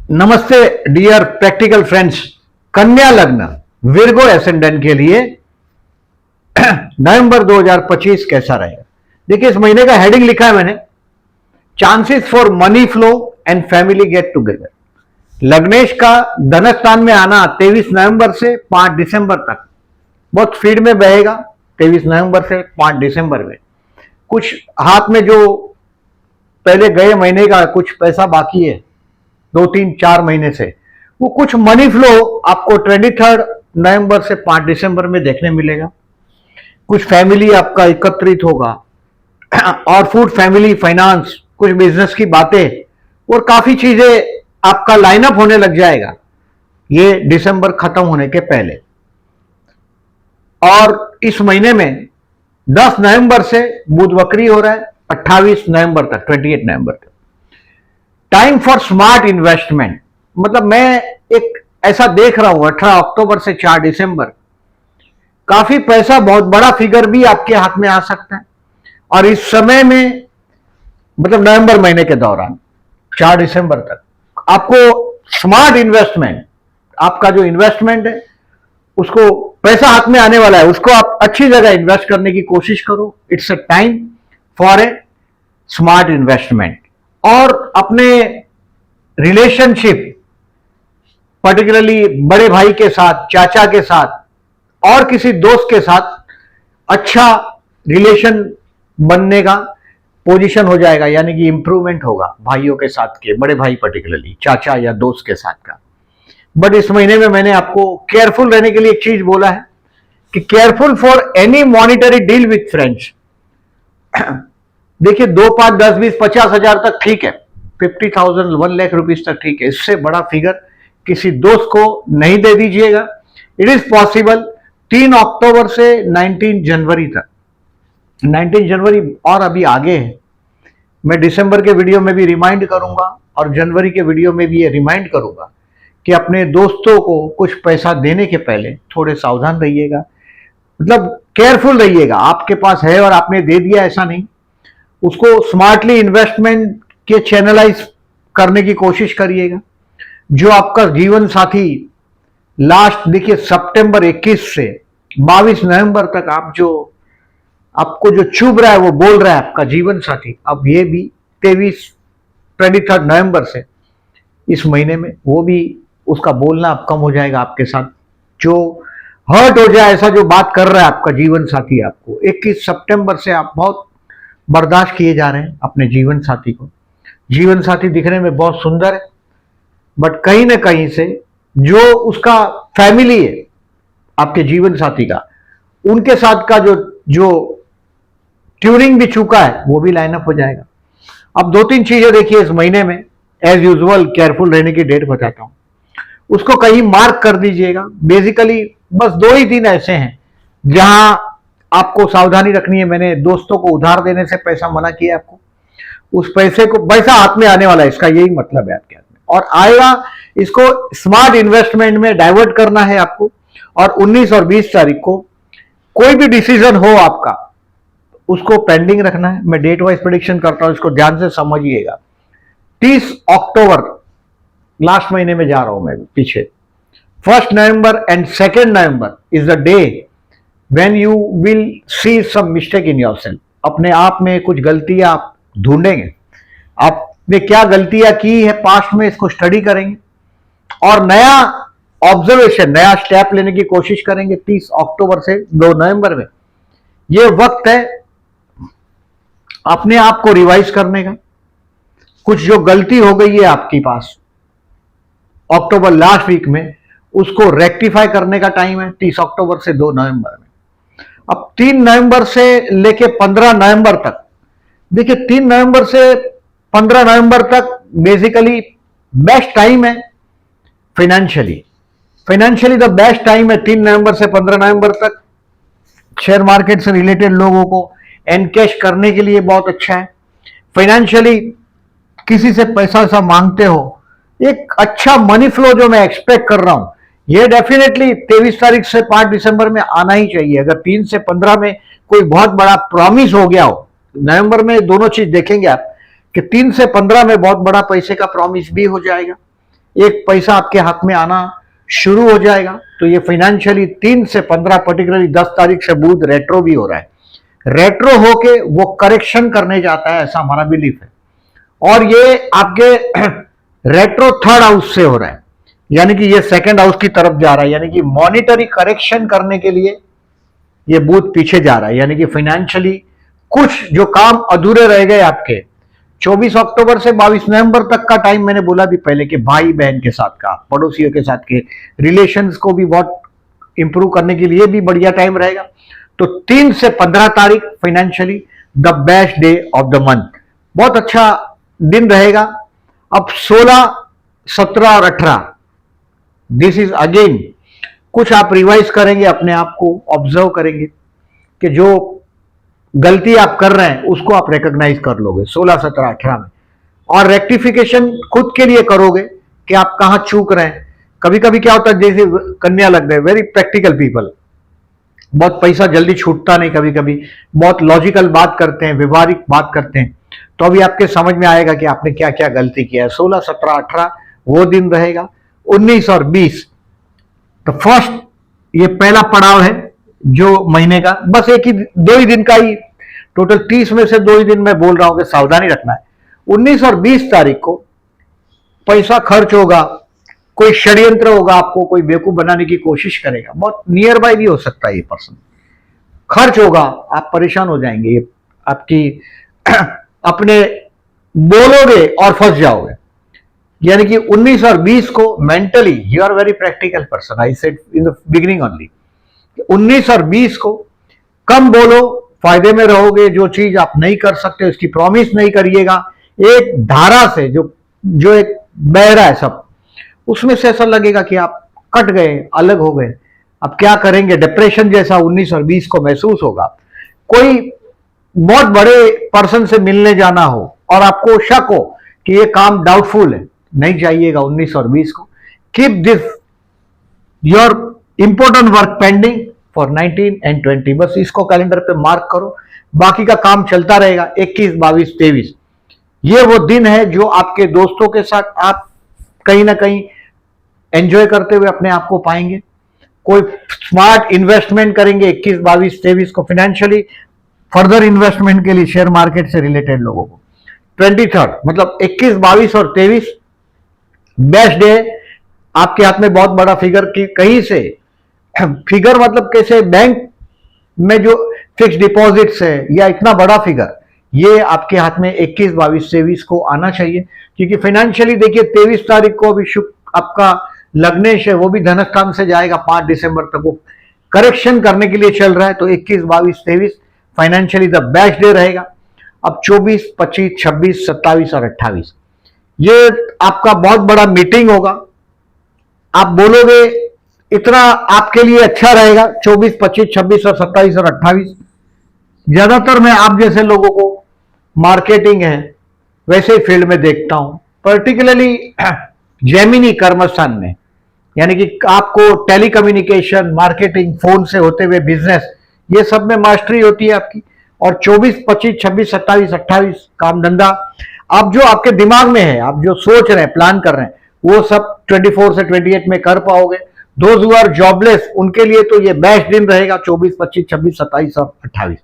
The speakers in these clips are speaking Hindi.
नमस्ते डियर प्रैक्टिकल फ्रेंड्स। कन्या लग्न विर्गो एसेंडेंट के लिए नवंबर 2025 कैसा रहेगा? देखिए, इस महीने का हेडिंग लिखा है मैंने, chances for money flow and family get together. लग्नेश का धन स्थान में आना 23 नवंबर से 5 दिसंबर तक बहुत स्पीड में बहेगा। 23 नवंबर से 5 दिसंबर में कुछ हाथ में जो पहले गए महीने का कुछ पैसा बाकी है 2-3-4 महीने से, वो कुछ मनी फ्लो आपको 23 नवंबर से 5 दिसंबर में देखने मिलेगा। कुछ फैमिली आपका एकत्रित होगा और फूड, फैमिली, फाइनेंस, कुछ बिजनेस की बातें और काफी चीजें आपका लाइनअप होने लग जाएगा ये दिसंबर खत्म होने के पहले। और इस महीने में 10 नवंबर से बुध वक्री हो रहा है 28 नवंबर तक, 28 नवंबर तक। टाइम फॉर स्मार्ट इन्वेस्टमेंट, मतलब मैं एक ऐसा देख रहा हूं 18 अक्टूबर से 4 दिसंबर काफी पैसा, बहुत बड़ा फिगर भी आपके हाथ में आ सकता है। और इस समय में मतलब नवंबर महीने के दौरान 4 दिसंबर तक आपको स्मार्ट इन्वेस्टमेंट, आपका जो इन्वेस्टमेंट है उसको पैसा हाथ में आने वाला है, उसको आप अच्छी जगह इन्वेस्ट करने की कोशिश करो। It's a time for a smart investment. और अपने रिलेशनशिप, पर्टिकुलरली बड़े भाई के साथ, चाचा के साथ और किसी दोस्त के साथ अच्छा रिलेशन बनने का पोजीशन हो जाएगा, यानी कि इंप्रूवमेंट होगा भाइयों के साथ के, बड़े भाई पर्टिकुलरली चाचा या दोस्त के साथ का। बट इस महीने में मैंने आपको केयरफुल रहने के लिए एक चीज बोला है कि careful for any monetary deal with friends. देखिए 2, 5, 10, 20, 50 हजार तक ठीक है, 50,000, 1 लाख रुपीज तक ठीक है। इससे बड़ा फिगर किसी दोस्त को नहीं दे दीजिएगा। इट इज पॉसिबल 3 अक्टूबर से 19 जनवरी तक, 19 जनवरी और अभी आगे है। मैं दिसंबर के वीडियो में भी रिमाइंड करूंगा और जनवरी के वीडियो में भी ये रिमाइंड करूंगा कि अपने दोस्तों को कुछ पैसा देने के पहले थोड़े सावधान रहिएगा, मतलब केयरफुल रहिएगा। आपके पास है और आपने दे दिया ऐसा नहीं, उसको स्मार्टली इन्वेस्टमेंट के चैनलाइज करने की कोशिश करिएगा। जो आपका जीवन साथी लास्ट, देखिए सितंबर 21 से 22 नवंबर तक आपको जो चुभ रहा है, वो बोल रहा है आपका जीवन साथी, अब ये भी 23 नवंबर से इस महीने में वो भी उसका बोलना अब कम हो जाएगा आपके साथ। जो हर्ट हो जाए, ऐसा जो बात कर रहा है आपका जीवन साथी आपको, 21 सितंबर से आप बहुत बर्दाश्त किए जा रहे हैं अपने जीवन साथी को। जीवन साथी दिखने में बहुत सुंदर है, बट कहीं ना कहीं से जो उसका फैमिली है आपके जीवन साथी का, उनके साथ का जो ट्यूनिंग भी चुका है वो भी लाइनअप हो जाएगा। अब 2-3 चीजें देखिए इस महीने में, एज यूजुअल केयरफुल रहने की डेट बताता हूं, उसको कहीं मार्क कर दीजिएगा। बेसिकली बस 2 ही दिन ऐसे हैं जहां आपको सावधानी रखनी है। मैंने दोस्तों को उधार देने से पैसा मना किया आपको, उस पैसे को, पैसा हाथ में आने वाला है, इसका यही मतलब है आपके हाथ में, और आएगा। इसको स्मार्ट इन्वेस्टमेंट में डाइवर्ट करना है आपको। और 19 और 20 तारीख को कोई भी डिसीजन हो आपका, उसको पेंडिंग रखना है। मैं डेट वाइज प्रेडिक्शन करता हूं, इसको ध्यान से समझिएगा। 30 अक्टूबर, लास्ट महीने में जा रहा हूं मैं पीछे, 1 November and 2 November is the day when you will see some mistake in yourself। अपने आप में कुछ गलतियां आप ढूंढेंगे, आपने क्या गलतियां की है पास्ट में, इसको स्टडी करेंगे और नया ऑब्जर्वेशन, नया स्टेप लेने की कोशिश करेंगे। 30 अक्टूबर से 2 नवंबर में ये वक्त है अपने आप को रिवाइज करने का। कुछ जो गलती हो गई है आपके पास अक्टूबर लास्ट वीक में, उसको रेक्टिफाई करने का टाइम है 30 अक्टूबर से 2 नवंबर में। अब 3 नवंबर से लेके 15 नवंबर तक, देखिए 3 नवंबर से 15 नवंबर तक बेसिकली बेस्ट टाइम है फाइनेंशियली द बेस्ट टाइम है 3 नवंबर से 15 नवंबर तक। शेयर मार्केट से रिलेटेड लोगों को एनकैश करने के लिए बहुत अच्छा है। फाइनेंशियली किसी से पैसा मांगते हो, एक अच्छा मनी फ्लो जो मैं एक्सपेक्ट कर रहा हूं, ये डेफिनेटली 23 तारीख से 5 दिसंबर में आना ही चाहिए। अगर 3 से 15 में कोई बहुत बड़ा प्रॉमिस हो गया हो, नवंबर में दोनों चीज देखेंगे आप कि 3 से 15 में बहुत बड़ा पैसे का प्रॉमिस भी हो जाएगा। एक पैसा आपके हाथ में आना शुरू हो जाएगा। तो ये फाइनेंशियली 3 से 15, पर्टिकुलरली 10 तारीख से बुध रेट्रो भी हो रहा है। रेट्रो होके वो करेक्शन करने जाता है, ऐसा हमारा बिलीफ है। और ये आपके रेट्रो थर्ड हाउस से हो रहा है, यानी कि ये सेकंड हाउस की तरफ जा रहा है, यानी कि मॉनिटरी करेक्शन करने के लिए ये बुध पीछे जा रहा है। यानी कि फाइनेंशियली कुछ जो काम अधूरे रह गए आपके 24 अक्टूबर से 22 नवंबर तक का टाइम, मैंने बोला भी पहले कि भाई बहन के साथ का, पड़ोसियों के साथ के रिलेशंस को भी बहुत इंप्रूव करने के लिए भी बढ़िया टाइम रहेगा। तो 3 से 15 तारीख financially the best day of the month, बहुत अच्छा दिन रहेगा। अब 16, 17 और 18 दिस इज अगेन कुछ आप रिवाइज करेंगे, अपने आप को ऑब्जर्व करेंगे कि जो गलती आप कर रहे हैं उसको आप रिकॉग्नाइज कर लोगे 16, 17, 18 में, और रेक्टिफिकेशन खुद के लिए करोगे कि आप कहां चूक रहे हैं। कभी कभी क्या होता है, जैसे कन्या लग गए, वेरी प्रैक्टिकल पीपल, बहुत पैसा जल्दी छूटता नहीं, कभी कभी बहुत लॉजिकल बात करते हैं, व्यवहारिक बात करते हैं, तो अभी आपके समझ में आएगा कि आपने क्या क्या गलती किया है। 16, 17, 18 वो दिन रहेगा। 19 और 20 तो फर्स्ट, ये पहला पड़ाव है जो महीने का, बस एक ही 2 ही दिन का ही, टोटल 30 में से 2 ही दिन मैं बोल रहा हूं कि सावधानी रखना है। 19 और 20 तारीख को पैसा खर्च होगा, कोई षड्यंत्र होगा, आपको कोई बेवकूफ बनाने की कोशिश करेगा, बहुत नियर बाय भी हो सकता है ये पर्सन, खर्च होगा, आप परेशान हो जाएंगे, ये आपकी अपने बोलोगे और फंस जाओगे। यानी कि 19 और 20 को mentally you are very practical person, I said in the beginning only. 19 और 20 को कम बोलो, फायदे में रहोगे, जो चीज आप नहीं कर सकते उसकी प्रॉमिस नहीं करिएगा। एक धारा से जो एक बह रहा है सब, उसमें से ऐसा लगेगा कि आप कट गए, अलग हो गए। अब क्या करेंगे, डिप्रेशन जैसा 19 और 20 को महसूस होगा। कोई बहुत बड़े पर्सन से मिलने जाना हो और आपको शक हो कि ये काम डाउटफुल है, नहीं जाइएगा 19 और 20 को। Keep this your important work pending for 19 and 20, बस इसको कैलेंडर पे मार्क करो, बाकी का काम चलता रहेगा। 21, 22, 23 ये वो दिन है जो आपके दोस्तों के साथ आप कहीं ना कहीं एंजॉय करते हुए अपने आप को पाएंगे। कोई स्मार्ट इन्वेस्टमेंट करेंगे 21, 22, 23 को, फाइनेंशियली फर्दर इन्वेस्टमेंट के लिए शेयर मार्केट से रिलेटेड लोगों को। 23 मतलब 21, 22 और 23 बेस्ट डे। आपके हाथ में बहुत बड़ा फिगर की कहीं से फिगर, मतलब कैसे बैंक में जो फिक्स डिपॉजिट्स है या इतना बड़ा फिगर, ये आपके हाथ में 21, 22, 23 को आना चाहिए। क्योंकि फाइनेंशियली देखिए 23 तारीख को अभी शुक्र आपका लग्नेश है, वो भी धनस्थान से जाएगा 5 दिसंबर तक, वो करेक्शन करने के लिए चल रहा है। तो 21, 22, 23 फाइनेंशियली द बेस्ट डे रहेगा। अब 24, 25, 26, 27 और 28 ये आपका बहुत बड़ा मीटिंग होगा। आप बोलोगे इतना आपके लिए अच्छा रहेगा। 24, 25, 26 और 27 और 28 ज्यादातर मैं आप जैसे लोगों को मार्केटिंग है वैसे ही फील्ड में देखता हूं, पर्टिकुलरली जेमिनी कर्मस्थान में, यानी कि आपको टेलीकम्युनिकेशन, मार्केटिंग, फोन से होते हुए बिजनेस, ये सब में मास्टरी होती है आपकी। और 24, 25, 26, 27, 28 काम धंधा, आप जो आपके दिमाग में है, आप जो सोच रहे हैं, प्लान कर रहे हैं, वो सब 24 से 28 में कर पाओगे। दोज हु आर जॉबलेस उनके लिए तो ये बेस्ट दिन रहेगा 24, 25, 26, 27 और 28।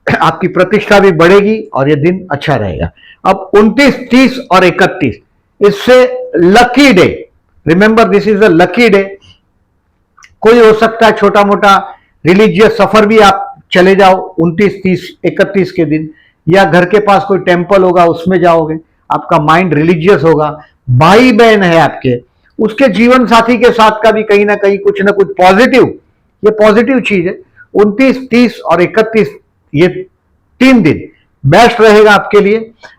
आपकी प्रतिष्ठा भी बढ़ेगी और ये दिन अच्छा रहेगा। अब 29, 30 और 31 इससे lucky day, remember this is a lucky day. कोई हो सकता है छोटा मोटा रिलीजियस सफर भी आप चले जाओ 29, 30, 31 के दिन, या घर के पास कोई टेम्पल होगा उसमें जाओगे, आपका माइंड रिलीजियस होगा। भाई बहन है आपके, उसके जीवन साथी के साथ का भी कहीं ना कहीं कुछ ना कुछ पॉजिटिव, ये पॉजिटिव चीज है। 29, 30 और 31 ये 3 दिन बेस्ट रहेगा आपके लिए।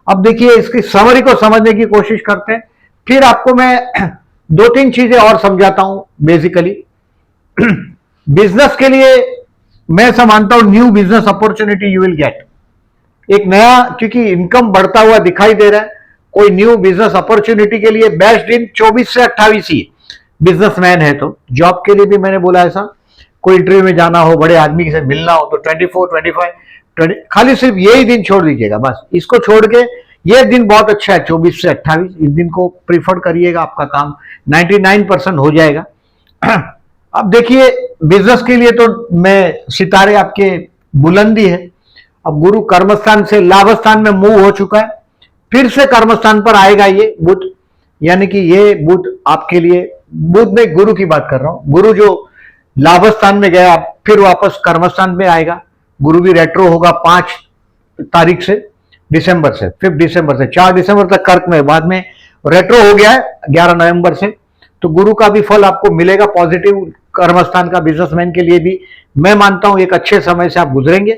अब देखिए इसकी समरी को समझने की कोशिश करते हैं, फिर आपको मैं 2-3 चीजें और समझाता हूं। बेसिकली बिजनेस के लिए मैं ऐसा मानता हूं, new business opportunity you will get, एक नया, क्योंकि इनकम बढ़ता हुआ दिखाई दे रहा है, कोई न्यू बिजनेस अपॉर्चुनिटी के लिए बेस्ट दिन 24 से 28 ही। बिजनेसमैन है तो जॉब के लिए भी मैंने बोला ऐसा, कोई इंटरव्यू में जाना हो, बड़े आदमी से मिलना हो तो 24, 25, 20, खाली सिर्फ यही दिन छोड़ दीजिएगा बस। इसको छोड़ के ये दिन बहुत अच्छा है, 24 से 28, इस दिन को प्रीफर करिएगा, आपका काम 99% हो जाएगा। अब देखिए बिजनेस के लिए तो मैं सितारे आपके बुलंदी है। अब गुरु कर्मस्थान से लाभस्थान में मूव हो चुका है, फिर से कर्मस्थान पर आएगा ये बुध, यानी कि ये बुध आपके लिए, बुध में गुरु की बात कर रहा हूं, गुरु जो लाभस्थान में गया फिर वापस कर्मस्थान में आएगा। गुरु भी रेट्रो होगा 5 तारीख से, दिसंबर से, 5 दिसंबर से 4 दिसंबर तक कर्क में, बाद में रेट्रो हो गया है 11 नवंबर से। तो गुरु का भी फल आपको मिलेगा पॉजिटिव, कर्मस्थान का बिजनेसमैन के लिए भी मैं मानता हूं एक अच्छे समय से आप गुजरेंगे।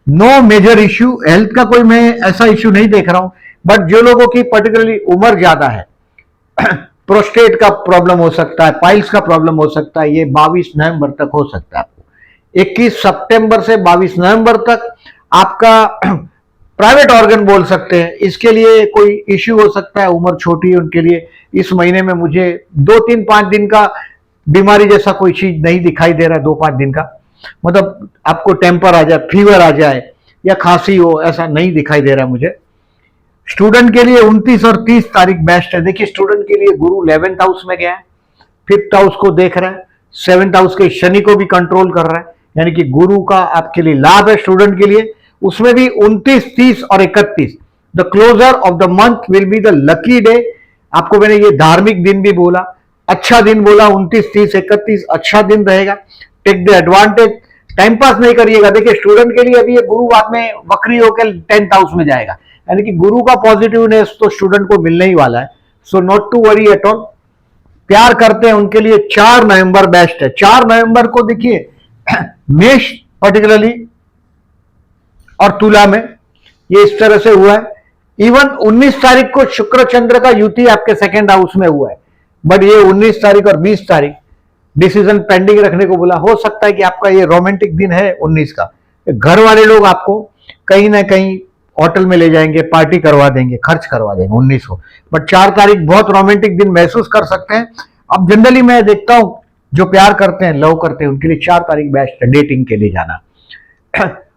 नो मेजर इश्यू, हेल्थ का कोई मैं ऐसा इश्यू नहीं देख रहा हूं, बट जो लोगों की पर्टिकुलरली उम्र ज्यादा है, प्रोस्टेट का प्रॉब्लम हो सकता है, पाइल्स का प्रॉब्लम हो सकता है, ये 22 नवंबर तक हो सकता है आपको। 21 सितंबर से 22 नवंबर तक आपका प्राइवेट ऑर्गन बोल सकते हैं, इसके लिए कोई इश्यू हो सकता है, उम्र छोटी है उनके लिए। इस महीने में मुझे 2-3-5 दिन का बीमारी जैसा कोई चीज नहीं दिखाई दे रहा है, 2-5 दिन का, मतलब आपको टेम्पर आ जाए, फीवर आ जाए या खांसी हो, ऐसा नहीं दिखाई दे रहा है मुझे। स्टूडेंट के लिए 29 और 30 तारीख बेस्ट है। देखिए स्टूडेंट के लिए गुरु 11th हाउस में गया है, 5th हाउस को देख रहा है, 7th हाउस के शनि को भी कंट्रोल कर रहा है, यानी कि गुरु का आपके लिए लाभ है स्टूडेंट के लिए। उसमें भी 29, 30 और 31, the closure of the month will be the lucky day. आपको मैंने ये धार्मिक दिन भी बोला, अच्छा दिन बोला, 29, 30, 31 अच्छा दिन रहेगा, take the advantage, time pass नहीं करिएगा। देखिए स्टूडेंट के लिए अभी ये गुरु बाद में वक्री होकर 10th हाउस में जाएगा, यानी कि गुरु का पॉजिटिवनेस तो स्टूडेंट को मिलने ही वाला है, so not to worry at all. प्यार करते हैं उनके लिए 4 नवंबर बेस्ट है। 4 नवंबर को देखिए मेष पर्टिकुलरली और तुला में ये इस तरह से हुआ है। इवन 19 तारीख को शुक्र चंद्र का युति आपके 2nd हाउस में हुआ है, बट ये 19 तारीख और 20 तारीख डिसीजन पेंडिंग रखने को बोला। हो सकता है कि आपका ये रोमांटिक दिन है 19 का, घर वाले लोग आपको कहीं ना कहीं होटल में ले जाएंगे, पार्टी करवा देंगे, खर्च करवा देंगे 19 को, बट 4 तारीख बहुत रोमांटिक दिन महसूस कर सकते हैं। अब जनरली मैं देखता हूं जो प्यार करते हैं, लव करते हैं, उनके लिए 4 तारीख बेस्ट है डेटिंग के लिए जाना।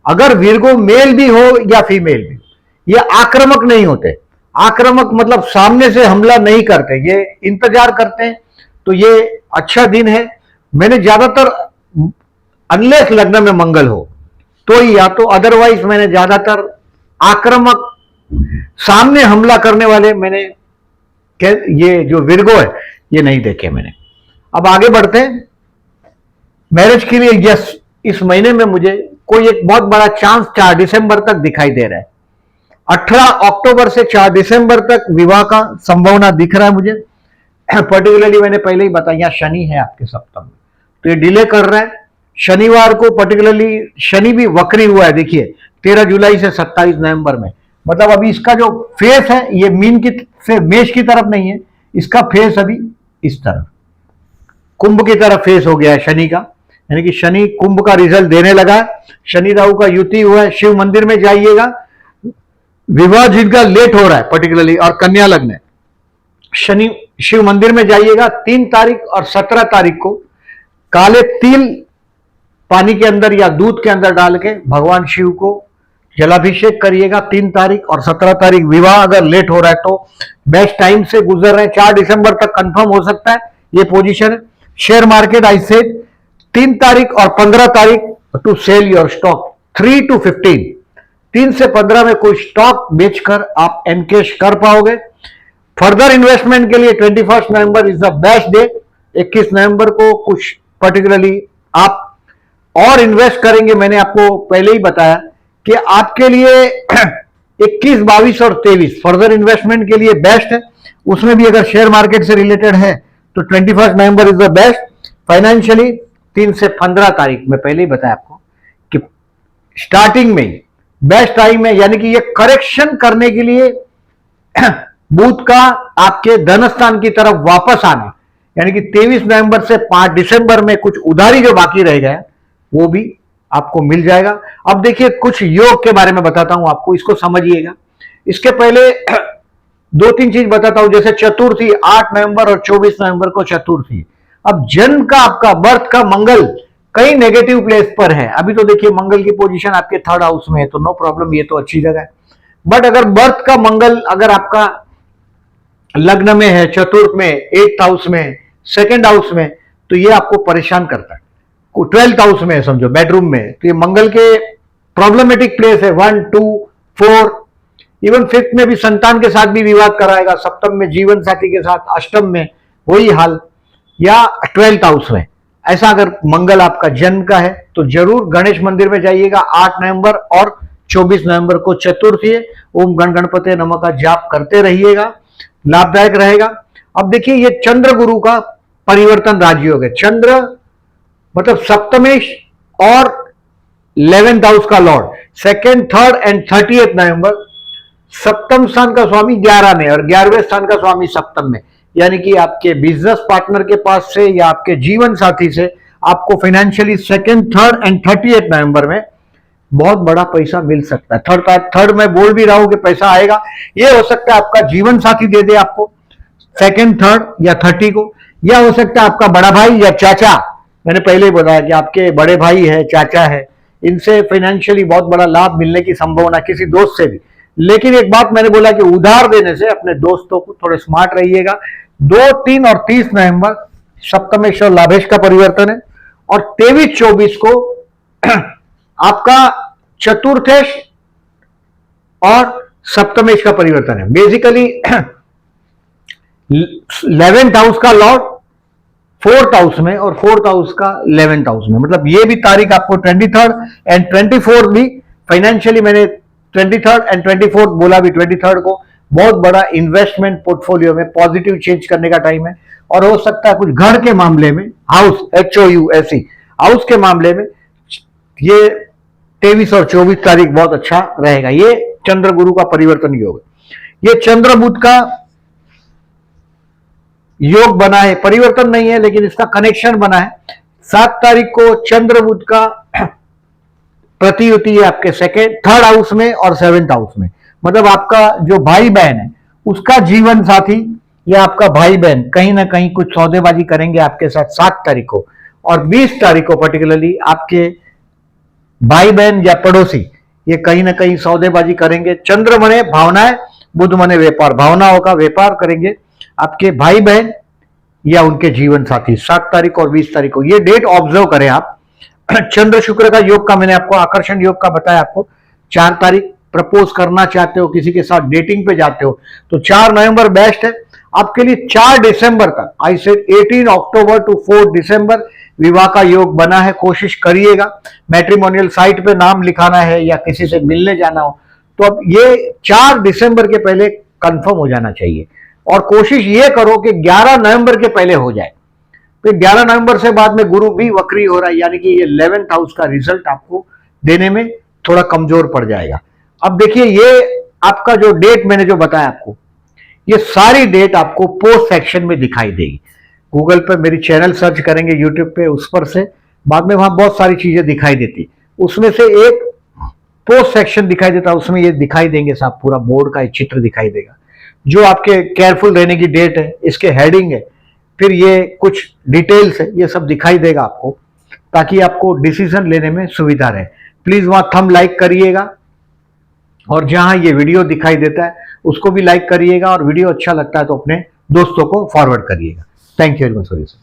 अगर विर्गो मेल भी हो या फीमेल भी, ये आक्रामक नहीं होते। आक्रामक मतलब सामने से हमला नहीं करते, ये इंतजार करते हैं, तो ये अच्छा दिन है। मैंने ज्यादातर अनलेस लग्न में मंगल हो तो ही, या तो अदरवाइज मैंने ज्यादातर आक्रामक सामने हमला करने वाले मैंने ये जो विर्गो है ये नहीं देखे मैंने। अब आगे बढ़ते हैं मैरिज के लिए। यस, इस महीने में मुझे कोई एक बहुत बड़ा चांस 4 दिसंबर तक दिखाई दे रहा है। 18 अक्टूबर से 4 दिसंबर तक विवाह का संभावना दिख रहा है मुझे। पर्टिकुलरली मैंने पहले ही बताया शनि है आपके सप्तम में, तो ये डिले कर रहा है। शनिवार को पर्टिकुलरली शनि भी वक्री हुआ है, देखिए 13 जुलाई से 27 नवंबर में, मतलब अभी इसका जो फेस है ये मीन की से मेष की तरफ नहीं है, इसका फेस अभी इस तरफ कुंभ की तरफ फेस हो गया है शनि का, यानी कि शनि कुंभ का रिजल्ट देने लगा है। शनि राहु का युति हुआ है। शिव मंदिर में जाइएगा, विवाह जिनका लेट हो रहा है पर्टिकुलरली और कन्या लग्न है, शनि शिव मंदिर में जाइएगा। 3 तारीख और 17 तारीख को काले तिल पानी के अंदर या दूध के अंदर डाल के भगवान शिव को जलाभिषेक करिएगा। 3 तारीख और 17 तारीख विवाह अगर लेट हो रहा है तो बेस्ट टाइम से गुजर रहे हैं, 4 दिसंबर तक कंफर्म हो सकता है ये पोजीशन है। शेयर मार्केट आई सेड 3 तारीख और 15 तारीख to sell your stock 3 to 15, 3 से 15 में कोई स्टॉक बेचकर आप एनकेश कर पाओगे। फर्दर इन्वेस्टमेंट के लिए 21 नवंबर इज द बेस्ट डे। 21 नवंबर को कुछ पर्टिकुलरली आप और इन्वेस्ट करेंगे, मैंने आपको पहले ही बताया कि आपके लिए 21, 22 और 23 फर्दर इन्वेस्टमेंट के लिए बेस्ट है। उसमें भी अगर शेयर मार्केट से रिलेटेड है तो 21 नवंबर इज द बेस्ट। फाइनेंशियली 3 से 15 तारीख में पहले ही बताया आपको कि स्टार्टिंग में ही बेस्ट टाइम है, यानी कि ये करेक्शन करने के लिए बुध का आपके धन स्थान की तरफ वापस आना, यानी कि 23 नवंबर से 5 दिसंबर में कुछ उधारी जो बाकी रह गया वो भी आपको मिल जाएगा। अब देखिए कुछ योग के बारे में बताता हूं आपको, इसको समझिएगा। इसके पहले 2-3 चीज बताता हूं, जैसे चतुर्थी 8 नवंबर और 24 नवंबर को चतुर्थी। अब जन्म का आपका बर्थ का मंगल कई नेगेटिव प्लेस पर है। अभी तो देखिए मंगल की पोजीशन आपके 3rd हाउस में है, तो नो प्रॉब्लम, ये तो अच्छी जगह है। बट अगर बर्थ का मंगल अगर आपका लग्न में है, चतुर्थ में, 8th हाउस में, 2nd हाउस में, तो ये आपको परेशान करता है। 12th हाउस में समझो, बेडरूम में, तो ये मंगल के प्रॉब्लमेटिक प्लेस है। 1, 2, 4, इवन 5th में भी संतान के साथ भी विवाद कराएगा, सप्तम में जीवन साथी के साथ, अष्टम में वही हाल, या 12th हाउस में। ऐसा अगर मंगल आपका जन्म का है तो जरूर गणेश मंदिर में जाइएगा। 8 नवंबर और 24 नवंबर को चतुर्थी है। ओम गण गणपते नमः का जाप करते रहिएगा, लाभदायक रहेगा। अब देखिए ये चंद्र गुरु का परिवर्तन राजयोग है। चंद्र मतलब सप्तमेश और 11th हाउस का Lord, 2nd, 3rd and 30th नवंबर सप्तम स्थान का स्वामी 11 में और 11वें स्थान का स्वामी सप्तम में, यानी कि आपके बिजनेस पार्टनर के पास से या आपके जीवन साथी से आपको financially 2nd, 3rd and 30th नवंबर में बहुत बड़ा पैसा मिल सकता है। थर्ड में बोल भी रहा हूं कि पैसा आएगा। ये हो सकता है आपका जीवन साथी दे दे आपको 2nd, 3rd या 30 को, या हो सकता है आपका बड़ा भाई या चाचा। मैंने पहले ही बताया कि आपके बड़े भाई है, चाचा है, इनसे फाइनेंशियली बहुत बड़ा लाभ मिलने की संभावना, किसी दोस्त से भी। लेकिन एक बात मैंने बोला कि उधार देने से अपने दोस्तों को थोड़े स्मार्ट रहिएगा। 2, 3 और 30 नवंबर सप्तमेश और लाभेश का परिवर्तन है, और 23, 24 को आपका चतुर्थेश और सप्तमेश का परिवर्तन है। बेसिकली 11th हाउस का लॉर्ड 4th हाउस में और 4th हाउस का 11th हाउस में, मतलब ये भी तारीख आपको 23rd एंड 24th भी फाइनेंशियली, मैंने 23rd एंड 24th बोला भी, 23rd को बहुत बड़ा इन्वेस्टमेंट पोर्टफोलियो में पॉजिटिव चेंज करने का टाइम है। और हो सकता है कुछ घर के मामले में, हाउस HOUSE हाउस के मामले में ये 23 और 24 तारीख बहुत अच्छा रहेगा। ये चंद्र गुरु का परिवर्तन योग है। ये चंद्र बुध का योग बना है, परिवर्तन नहीं है लेकिन इसका कनेक्शन बना है। 7 तारीख को चंद्र बुध का प्रतियुति है आपके 2nd, 3rd हाउस में और 7th हाउस में। मतलब आपका जो भाई बहन है उसका जीवन साथी या आपका भाई बहन कहीं ना कहीं कुछ सौदेबाजी करेंगे आपके साथ 7 तारीख को। और 20 तारीख को पर्टिकुलरली आपके भाई बहन या पड़ोसी ये कहीं ना कहीं सौदेबाजी करेंगे। चंद्र मने भावनाएं, बुध मने व्यापार, भावनाओं का व्यापार करेंगे आपके भाई बहन या उनके जीवन साथी 7 तारीख और 20 तारीख को। ये डेट ऑब्जर्व करें आप। चंद्र शुक्र का योग का मैंने आपको आकर्षण योग का बताया आपको। 4 तारीख प्रपोज करना चाहते हो, किसी के साथ डेटिंग पे जाते हो तो 4 नवंबर बेस्ट है आपके लिए। 4 दिसंबर तक, आई सेड 18 अक्टूबर टू 4 दिसंबर विवाह का योग बना है। कोशिश करिएगा, मैट्रिमोनियल साइट पे नाम लिखाना है या किसी से मिलने जाना हो तो अब ये 4 दिसंबर के पहले कंफर्म हो जाना चाहिए। और कोशिश ये करो कि 11 नवंबर के पहले हो जाए। फिर 11 नवंबर से बाद में गुरु भी वक्री हो रहा है, यानी कि ये 11th हाउस का रिजल्ट आपको देने में थोड़ा कमजोर पड़ जाएगा। अब देखिए ये आपका जो डेट मैंने जो बताया आपको, ये सारी डेट आपको पोस्ट सेक्शन में दिखाई देगी। गूगल पे मेरी चैनल सर्च करेंगे, यूट्यूब पे, उस पर से बाद में वहां बहुत सारी चीजें दिखाई देती। उसमें से एक पोस्ट सेक्शन दिखाई देता, उसमें ये दिखाई देंगे साहब, पूरा बोर्ड का एक चित्र दिखाई देगा जो आपके केयरफुल रहने की डेट है, इसके हेडिंग है, फिर ये कुछ डिटेल्स है, ये सब दिखाई देगा आपको ताकि आपको डिसीजन लेने में सुविधा रहे। प्लीज वहां थंब लाइक करिएगा और जहां ये वीडियो दिखाई देता है उसको भी लाइक करिएगा और वीडियो अच्छा लगता है तो अपने दोस्तों को फॉरवर्ड करिएगा। Thank you very much.